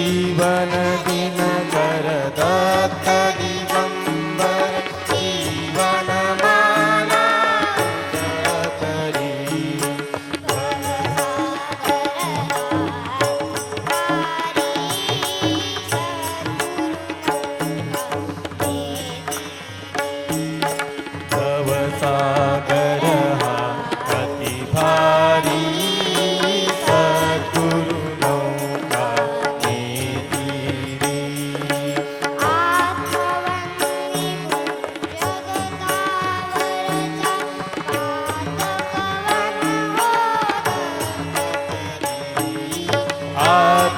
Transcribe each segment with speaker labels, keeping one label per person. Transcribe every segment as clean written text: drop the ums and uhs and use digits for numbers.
Speaker 1: जीवन दिनकर दत्त दिगंबर जीवन माला जळकरी भवसागर हा अति भारी सद्गुरु नौका नेतीरी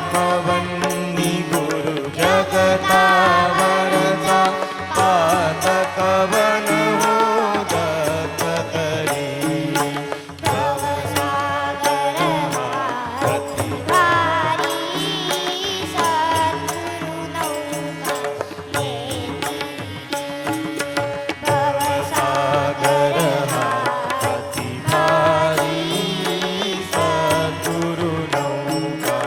Speaker 1: आत्मवन्नी गुरु जगतावरचा पातकवन हो दत्त करी भवसागर हा अति भवसागर हा अति भारी सद्गुरु नौका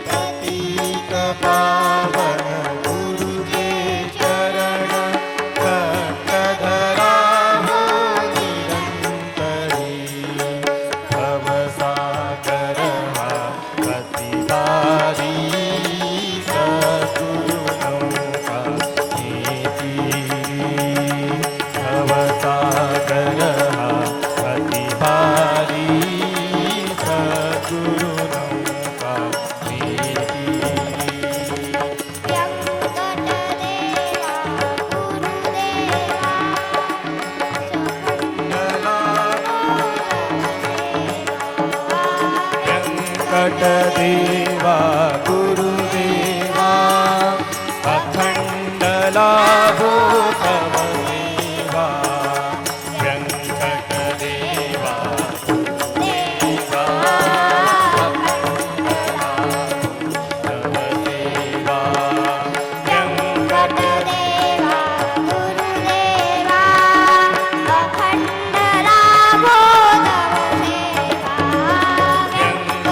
Speaker 1: पतित पावन गुरुचे चरण कंठधरा हो निरंतरी भवसागर हा अति भारी सद्गुरु नौका नेतीरी भवसागर हा अति भारी सद्गुरु नौका वेंकटदेवा गुरुदेवा अखंड लाभो तव सेवा वेंकटदेवा गुरुदेवा अखंड लाभो तव सेवा वेंकटदेवा
Speaker 2: गुरुदेवा अखंड लाभो तव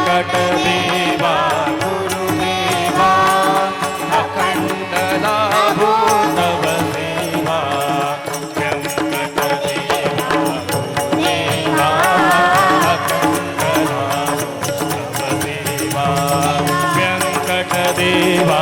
Speaker 1: वेंकटदेवा गुरुदेवा अखंड लाभो तव सेवा वेंकटदेवा गुरुदेवा अखंड लाभो तव सेवा वेंकटदेवा